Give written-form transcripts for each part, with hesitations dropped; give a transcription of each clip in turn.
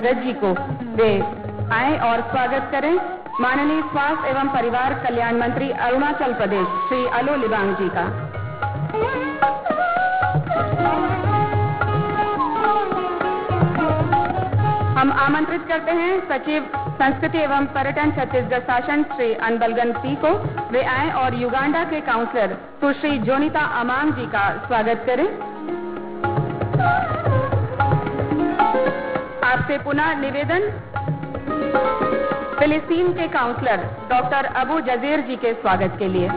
रज जी को वे आए और स्वागत करें माननीय स्वास्थ्य एवं परिवार कल्याण मंत्री अरुणाचल प्रदेश श्री अलो लिबांग जी का। हम आमंत्रित करते हैं सचिव संस्कृति एवं पर्यटन छत्तीसगढ़ शासन श्री अनबलगन पी को वे आए और युगांडा के काउंसलर सुश्री जोनिता अमांग जी का स्वागत करें। आपसे पुनः निवेदन फिलिस्तीन के काउंसलर डॉक्टर अबू जजीर जी के स्वागत के लिए।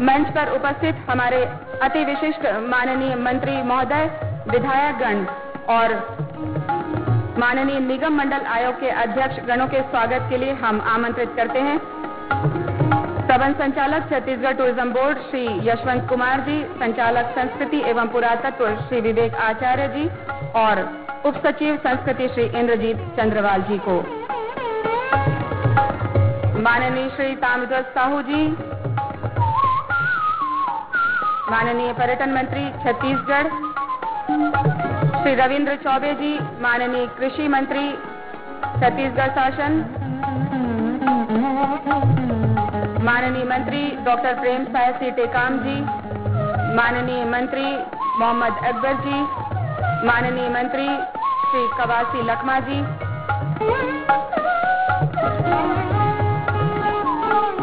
मंच पर उपस्थित हमारे अति विशिष्ट माननीय मंत्री महोदय, विधायकगण और माननीय निगम मंडल आयोग के अध्यक्ष गणों के स्वागत के लिए हम आमंत्रित करते हैं प्रबंध संचालक छत्तीसगढ़ टूरिज्म बोर्ड श्री यशवंत कुमार जी, संचालक संस्कृति एवं पुरातत्व श्री विवेक आचार्य जी और उप सचिव संस्कृति श्री इंद्रजीत चंद्रवाल जी को। माननीय श्री ताम्रध्वज साहू जी, माननीय पर्यटन मंत्री छत्तीसगढ़ श्री रविंद्र चौबे जी, माननीय कृषि मंत्री छत्तीसगढ़ शासन, माननीय मंत्री डॉक्टर प्रेम साय सी टेकाम जी, माननीय मंत्री मोहम्मद अकबर जी, माननीय मंत्री श्री कवासी लखमा जी,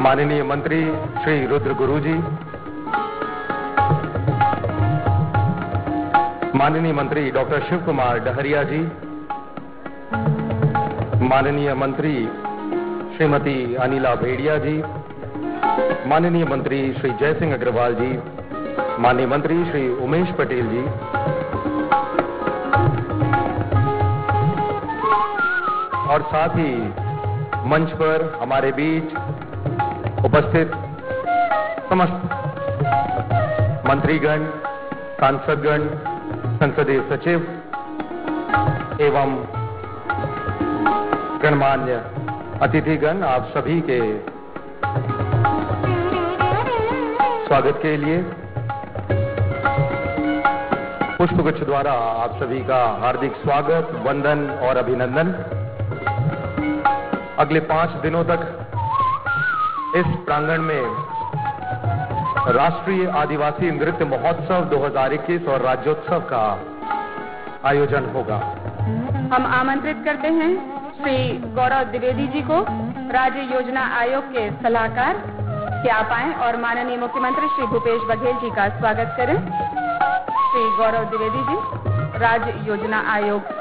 माननीय मंत्री श्री रुद्र गुरु जी, माननीय मंत्री डॉक्टर शिव कुमार डहरिया जी, माननीय मंत्री श्रीमती अनिला भेड़िया जी, माननीय मंत्री श्री जयसिंह अग्रवाल जी, माननीय मंत्री श्री उमेश पटेल जी, और साथ ही मंच पर हमारे बीच उपस्थित समस्त मंत्रीगण, सांसदगण, संसदीय सचिव एवं गणमान्य अतिथिगण, आप सभी के स्वागत के लिए पुष्पगुच्छ द्वारा आप सभी का हार्दिक स्वागत, वंदन और अभिनंदन। अगले 5 दिनों तक इस प्रांगण में राष्ट्रीय आदिवासी नृत्य महोत्सव 2021 और राज्योत्सव का आयोजन होगा। हम आमंत्रित करते हैं श्री गौरव द्विवेदी जी को, राज्य योजना आयोग के सलाहकार, कि आप आएं और माननीय मुख्यमंत्री श्री भूपेश बघेल जी का स्वागत करें। श्री गौरव द्विवेदी जी, राज्य योजना आयोग।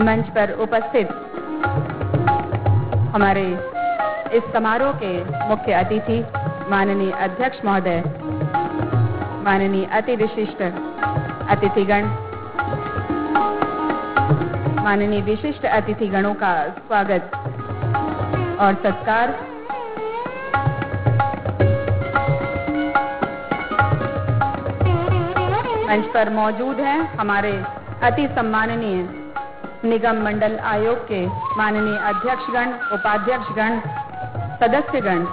मंच पर उपस्थित हमारे इस समारोह के मुख्य अतिथि माननीय अध्यक्ष महोदय, माननीय अति विशिष्ट अतिथिगण, माननीय विशिष्ट अतिथिगणों का स्वागत और सत्कार। मंच पर मौजूद हैं हमारे अति सम्माननीय निगम मंडल आयोग के माननीय अध्यक्षगण, उपाध्यक्षगण, सदस्यगण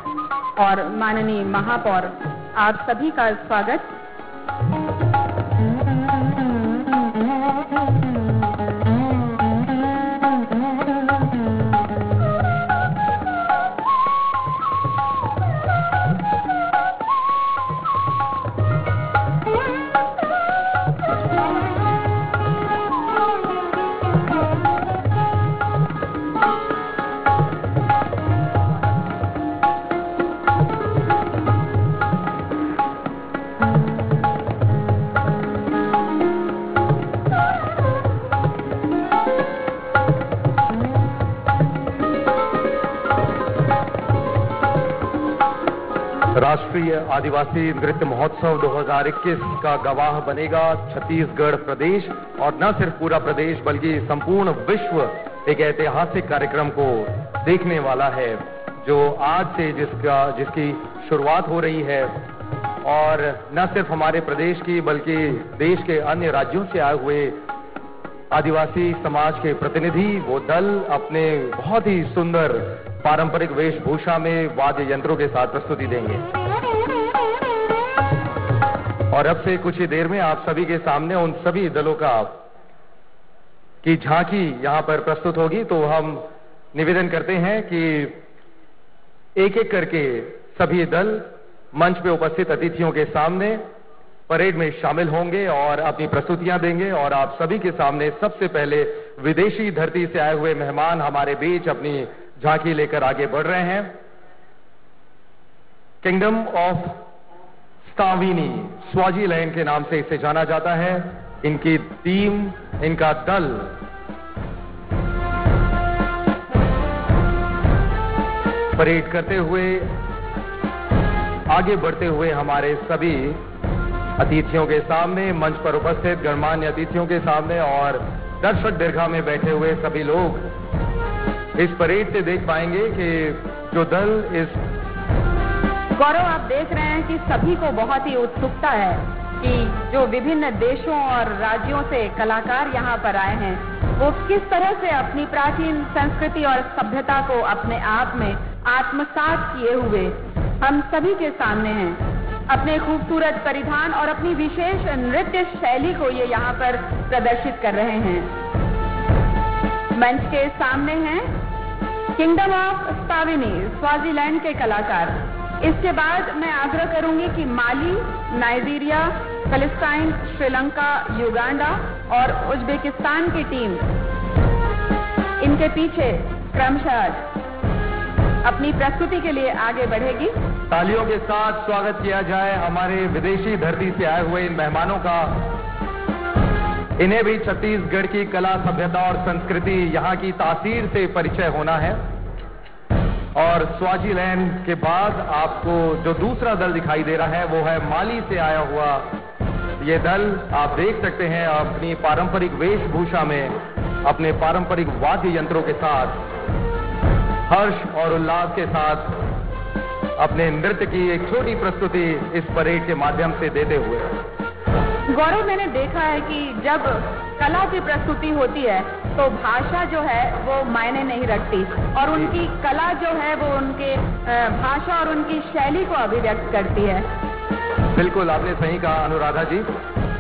और माननीय महापौर, आप सभी का स्वागत। राष्ट्रीय आदिवासी नृत्य महोत्सव 2021 का गवाह बनेगा छत्तीसगढ़ प्रदेश, और न सिर्फ पूरा प्रदेश बल्कि संपूर्ण विश्व एक ऐतिहासिक कार्यक्रम को देखने वाला है, जो आज से जिसकी शुरुआत हो रही है। और न सिर्फ हमारे प्रदेश की बल्कि देश के अन्य राज्यों से आए हुए आदिवासी समाज के प्रतिनिधि, वो दल अपने बहुत ही सुंदर पारंपरिक वेशभूषा में वाद्य यंत्रों के साथ प्रस्तुति देंगे। और अब से कुछ ही देर में आप सभी के सामने उन सभी दलों की झांकी यहां पर प्रस्तुत होगी। तो हम निवेदन करते हैं कि एक एक करके सभी दल मंच पे उपस्थित अतिथियों के सामने परेड में शामिल होंगे और अपनी प्रस्तुतियां देंगे। और आप सभी के सामने सबसे पहले विदेशी धरती से आए हुए मेहमान हमारे बीच अपनी झांकी लेकर आगे बढ़ रहे हैं। किंगडम ऑफ स्टाविनी, स्वाजीलैंड के नाम से इसे जाना जाता है। इनकी टीम, इनका दल परेड करते हुए आगे बढ़ते हुए हमारे सभी अतिथियों के सामने, मंच पर उपस्थित गणमान्य अतिथियों के सामने और दर्शक दीर्घा में बैठे हुए सभी लोग इस परेड से देख पाएंगे कि जो दल इस गौरव, आप देख रहे हैं कि सभी को बहुत ही उत्सुकता है कि जो विभिन्न देशों और राज्यों से कलाकार यहाँ पर आए हैं, वो किस तरह से अपनी प्राचीन संस्कृति और सभ्यता को अपने आप में आत्मसात किए हुए हम सभी के सामने हैं। अपने खूबसूरत परिधान और अपनी विशेष नृत्य शैली को ये यहाँ पर प्रदर्शित कर रहे हैं। मंच के सामने हैं किंगडम ऑफ स्टाविनी, स्वाजीलैंड के कलाकार। इसके बाद मैं आग्रह करूंगी कि माली, नाइजीरिया, पैलेस्टाइन, श्रीलंका, युगांडा और उज्बेकिस्तान की टीम इनके पीछे क्रमशः अपनी प्रस्तुति के लिए आगे बढ़ेगी। तालियों के साथ स्वागत किया जाए हमारे विदेशी धरती से आए हुए इन मेहमानों का। इन्हें भी छत्तीसगढ़ की कला, सभ्यता और संस्कृति, यहाँ की तासीर से परिचय होना है। और स्वाजीलैंड के बाद आपको जो दूसरा दल दिखाई दे रहा है वो है माली से आया हुआ ये दल। आप देख सकते हैं अपनी पारंपरिक वेशभूषा में, अपने पारंपरिक वाद्य यंत्रों के साथ, हर्ष और उल्लास के साथ अपने नृत्य की एक छोटी प्रस्तुति इस परेड के माध्यम से देते हुए। गौरव, मैंने देखा है कि जब कला की प्रस्तुति होती है तो भाषा जो है वो मायने नहीं रखती, और उनकी कला जो है वो उनके भाषा और उनकी शैली को अभिव्यक्त करती है। बिल्कुल, आपने सही कहा अनुराधा जी,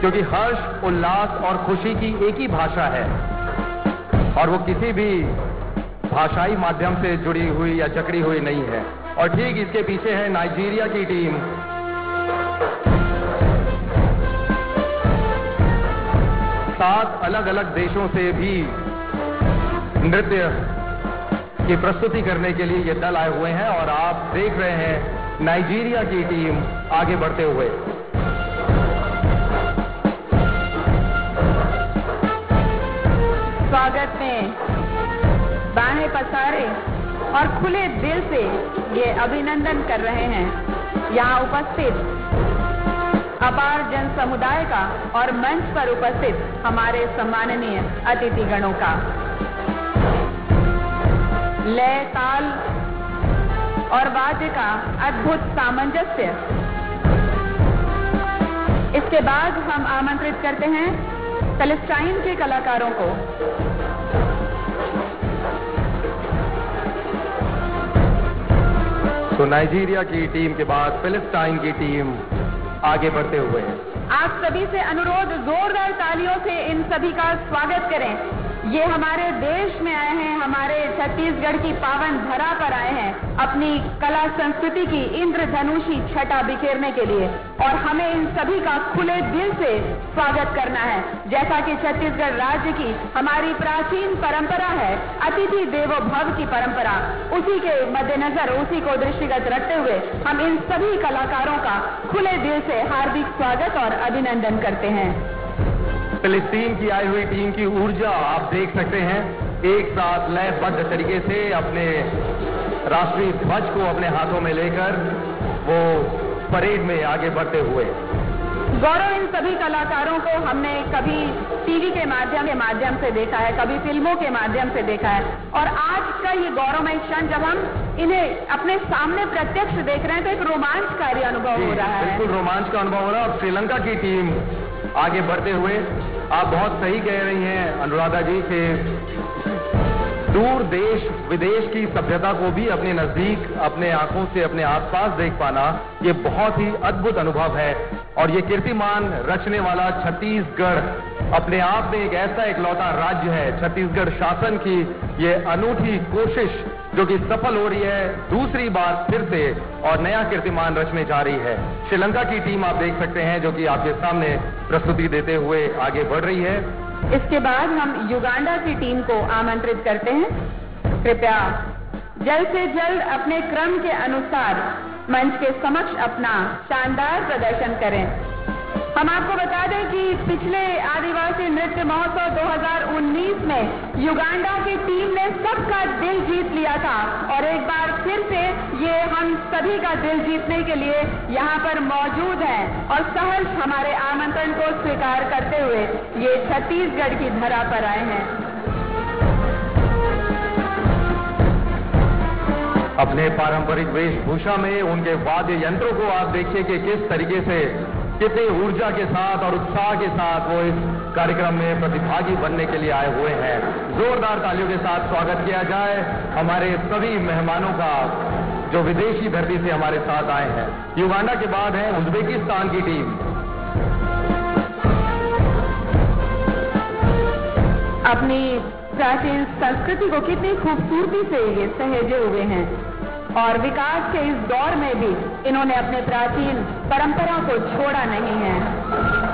क्योंकि हर्ष, उल्लास और खुशी की एक ही भाषा है और वो किसी भी भाषाई माध्यम से जुड़ी हुई या जकड़ी हुई नहीं है। और ठीक इसके पीछे है नाइजीरिया की टीम। सात अलग अलग देशों से भी नृत्य की प्रस्तुति करने के लिए ये दल आए हुए हैं और आप देख रहे हैं नाइजीरिया की टीम आगे बढ़ते हुए। स्वागत में बाहें पसारे और खुले दिल से ये अभिनंदन कर रहे हैं यहाँ उपस्थित अपार जन समुदाय का और मंच पर उपस्थित हमारे सम्माननीय अतिथिगणों का। लय, ताल और वाद्य का अद्भुत सामंजस्य। इसके बाद हम आमंत्रित करते हैं पैलेस्टाइन के कलाकारों को। तो नाइजीरिया की टीम के बाद पैलेस्टाइन की टीम आगे बढ़ते हुए। आप सभी से अनुरोध, जोरदार तालियों से इन सभी का स्वागत करें। ये हमारे देश में आए हैं, हमारे छत्तीसगढ़ की पावन धरा पर आए हैं अपनी कला संस्कृति की इंद्रधनुषी छटा बिखेरने के लिए, और हमें इन सभी का खुले दिल से स्वागत करना है। जैसा कि छत्तीसगढ़ राज्य की हमारी प्राचीन परंपरा है, अतिथि देवो भव की परंपरा, उसी के मद्देनजर, उसी को दृष्टिगत रखते हुए हम इन सभी कलाकारों का खुले दिल से हार्दिक स्वागत और अभिनंदन करते हैं। फिलिस्तीन की आई हुई टीम की ऊर्जा आप देख सकते हैं, एक साथ लयबद्ध तरीके से अपने राष्ट्रीय ध्वज को अपने हाथों में लेकर वो परेड में आगे बढ़ते हुए। गौरव, इन सभी कलाकारों को हमने कभी टीवी के माध्यम से देखा है, कभी फिल्मों के माध्यम से देखा है, और आज का ये गौरवमय क्षण जब हम इन्हें अपने सामने प्रत्यक्ष देख रहे हैं तो एक रोमांचकारी अनुभव हो रहा है। बिल्कुल रोमांच का अनुभव हो रहा है। और श्रीलंका की टीम आगे बढ़ते हुए, आप बहुत सही कह रही हैं अनुराधा जी कि दूर देश विदेश की सभ्यता को भी अपने नजदीक, अपने आंखों से, अपने आसपास देख पाना, ये बहुत ही अद्भुत अनुभव है। और ये कीर्तिमान रचने वाला छत्तीसगढ़ अपने आप में एक ऐसा इकलौता राज्य है। छत्तीसगढ़ शासन की ये अनूठी कोशिश जो कि सफल हो रही है, दूसरी बार फिर से और नया कीर्तिमान रचने जा रही है। श्रीलंका की टीम आप देख सकते हैं जो कि आपके सामने प्रस्तुति देते हुए आगे बढ़ रही है। इसके बाद हम युगांडा की टीम को आमंत्रित करते हैं। कृपया जल्द से जल्द अपने क्रम के अनुसार मंच के समक्ष अपना शानदार प्रदर्शन करें। हम आपको बता दें कि पिछले आदिवासी नृत्य महोत्सव 2019 में युगांडा की टीम ने सबका दिल जीत लिया था, और एक बार फिर से ये हम सभी का दिल जीतने के लिए यहाँ पर मौजूद हैं और सहर्ष हमारे आमंत्रण को स्वीकार करते हुए ये छत्तीसगढ़ की धरा पर आए हैं। अपने पारंपरिक वेशभूषा में उनके वाद्य यंत्रों को आप देखिए कि किस तरीके से, कितनी ऊर्जा के साथ और उत्साह के साथ वो इस कार्यक्रम में प्रतिभागी बनने के लिए आए हुए हैं। जोरदार तालियों के साथ स्वागत किया जाए हमारे सभी मेहमानों का जो विदेशी धरती से हमारे साथ आए हैं। युगांडा के बाद है उज्बेकिस्तान की टीम। अपनी प्राचीन संस्कृति को कितनी खूबसूरती से ये सहेजे हुए हैं, और विकास के इस दौर में भी इन्होंने अपने प्राचीन परंपरा को छोड़ा नहीं है।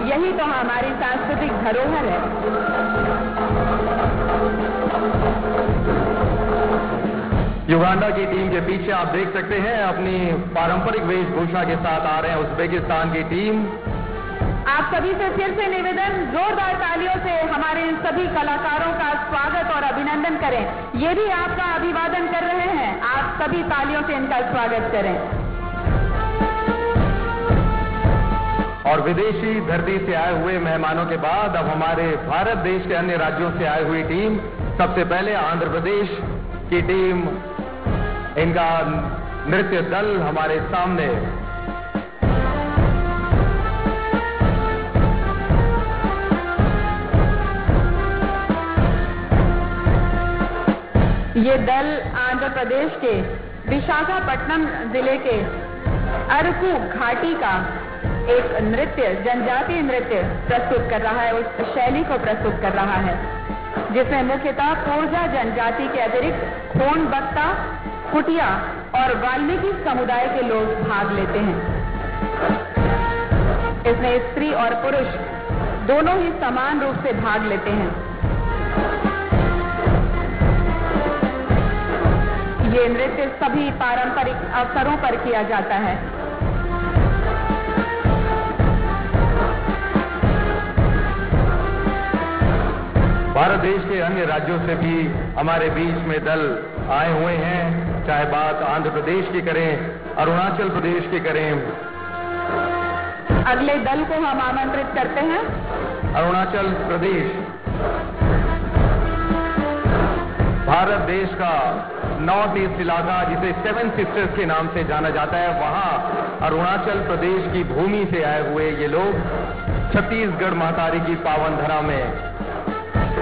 यही तो हमारी सांस्कृतिक धरोहर है। युगांडा की टीम के पीछे आप देख सकते हैं अपनी पारंपरिक वेशभूषा के साथ आ रहे हैं उज्बेकिस्तान की टीम। आप सभी से फिर से निवेदन, जोरदार तालियों से हमारे इन सभी कलाकारों का स्वागत और अभिनंदन करें। ये भी आपका अभिवादन कर रहे हैं, आप सभी तालियों से इनका स्वागत करें। और विदेशी धरती से आए हुए मेहमानों के बाद अब हमारे भारत देश के अन्य राज्यों से आई हुई टीम, सबसे पहले आंध्र प्रदेश की टीम, इनका नृत्य दल हमारे सामने। ये दल आंध्र प्रदेश के विशाखापट्टनम जिले के अरकू घाटी का एक नृत्य, जनजातीय नृत्य प्रस्तुत कर रहा है, उस शैली को प्रस्तुत कर रहा है जिसमें मुख्यतः कोरजा जनजाति के अतिरिक्त खोन बक्ता, कुटिया और वाल्मीकि समुदाय के लोग भाग लेते हैं। इसमें स्त्री और पुरुष दोनों ही समान रूप से भाग लेते हैं। ये नृत्य सभी पारंपरिक अवसरों पर किया जाता है। भारत देश के अन्य राज्यों से भी हमारे बीच में दल आए हुए हैं, चाहे बात आंध्र प्रदेश की करें, अरुणाचल प्रदेश की करें। अगले दल को हम आमंत्रित करते हैं। अरुणाचल प्रदेश भारत देश का नॉर्थ ईस्ट इलाका जिसे सेवन सिस्टर्स के नाम से जाना जाता है, वहां अरुणाचल प्रदेश की भूमि से आए हुए ये लोग छत्तीसगढ़ महतारी की पावन धरा में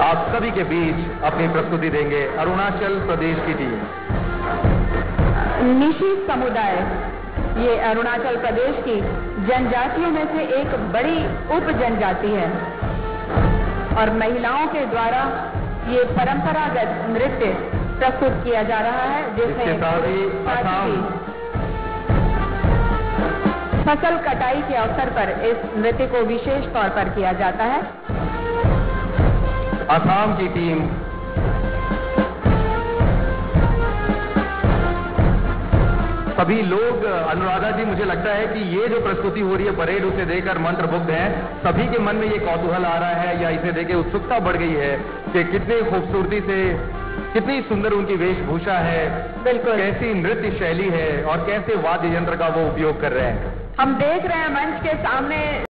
आप सभी के बीच अपनी प्रस्तुति देंगे। अरुणाचल प्रदेश की टीम निशी समुदाय, ये अरुणाचल प्रदेश की जनजातियों में से एक बड़ी उप जनजाति है और महिलाओं के द्वारा ये परंपरागत नृत्य प्रस्तुत किया जा रहा है, जिसमें फसल कटाई के अवसर पर इस नृत्य को विशेष तौर पर किया जाता है। असम की टीम सभी लोग, अनुराधा जी, मुझे लगता है कि ये जो प्रस्तुति हो रही है परेड, उसे देखकर मंत्रमुग्ध हैं। सभी के मन में ये कौतूहल आ रहा है या इसे देखे उत्सुकता बढ़ गई है कि कितनी खूबसूरती से कितनी सुंदर उनकी वेशभूषा है, बिल्कुल। कैसी नृत्य शैली है और कैसे वाद्य यंत्र का वो उपयोग कर रहे हैं। हम देख रहे हैं मंच के सामने